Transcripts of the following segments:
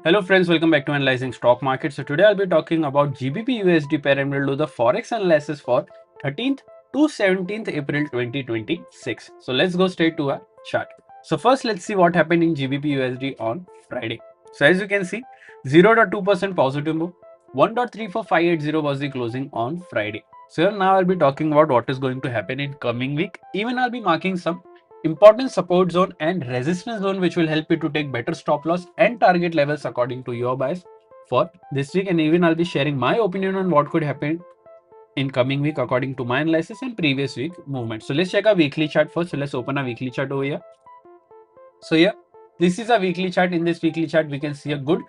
Hello friends, welcome back to Analyzing Stock Market. So today I'll be talking about GBP USD pair and we'll do the Forex analysis for 13th to 17th April 2026. So let's go straight to our chart. So first let's see what happened in GBP USD on Friday. So as you can see, 0.2% positive move, 1.34580 was the closing on Friday. So here now I'll be talking about what is going to happen in coming week. Even I'll be marking some important support zone and resistance zone which will help you to take better stop loss and target levels according to your bias for this week, and even I'll be sharing my opinion on what could happen in coming week according to my analysis and previous week movement. So let's check a weekly chart first. So let's open a weekly chart over here. So here, this is a weekly chart. In this weekly chart, we can see a good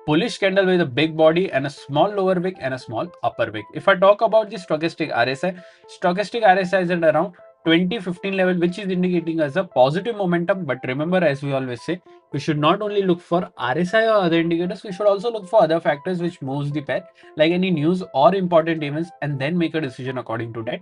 bullish candle with a big body and a small lower wick and a small upper wick. If I talk about the stochastic RSI is at around 2015 level, which is indicating as a positive momentum. But remember, as we always say, we should not only look for RSI or other indicators, we should also look for other factors which moves the pair, like any news or important events, and then make a decision according to that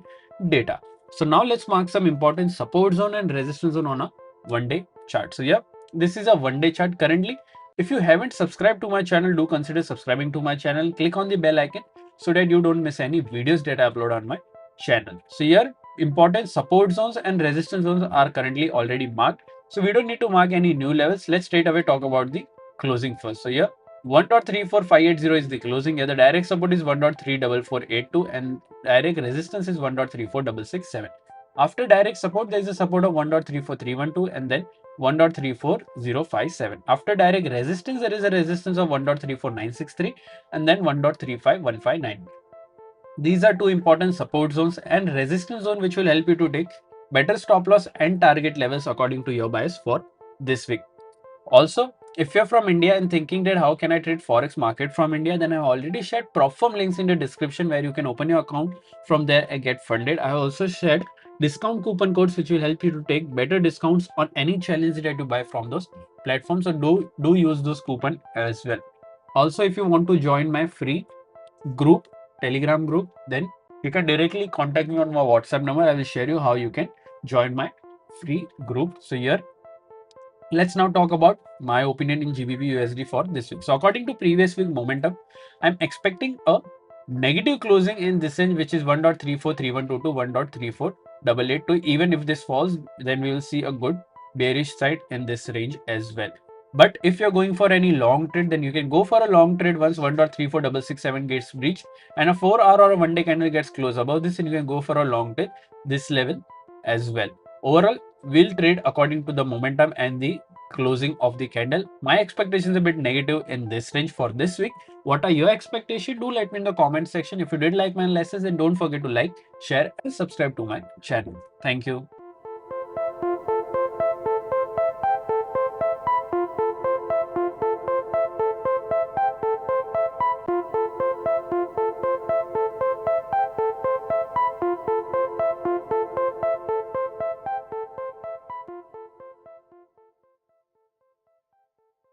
data. So now let's mark some important support zone and resistance zone on a one-day chart. So yeah, this is a one-day chart currently. If you haven't subscribed to my channel, do consider subscribing to my channel. Click on the bell icon so that you don't miss any videos that I upload on my channel. So here, important support zones and resistance zones are currently already marked. So we don't need to mark any new levels. Let's straight away talk about the closing first. So here, 1.34580 is the closing. Here the direct support is 1.34482 and direct resistance is 1.34667. After direct support, there is a support of 1.34312 and then 1.34057. After direct resistance, there is a resistance of 1.34963 and then 1.35159. These are two important support zones and resistance zone which will help you to take better stop loss and target levels according to your bias for this week. Also, if you're from India and thinking that how can I trade Forex market from India, then I already shared prop firm links in the description where you can open your account from there and get funded. I also shared discount coupon codes which will help you to take better discounts on any challenge that you buy from those platforms. So do use those coupon as well. Also, if you want to join my free group, Telegram group, then you can directly contact me on my WhatsApp number. I will share you how you can join my free group. So here, let's now talk about my opinion in GBP USD for this week. So according to previous week momentum, I'm expecting a negative closing in this range, which is 1.34312 to 1.34882. Even if this falls, then we will see a good bearish side in this range as well. But if you're going for any long trade, then you can go for a long trade once 1.34667 gets breached and a 4-hour or a one-day candle gets closed above this, and you can go for a long trade this level as well. Overall, we'll trade according to the momentum and the closing of the candle. My expectation is a bit negative in this range for this week. What are your expectations? Do let me in the comment section. If you did like my analysis, then don't forget to like, share and subscribe to my channel. Thank you.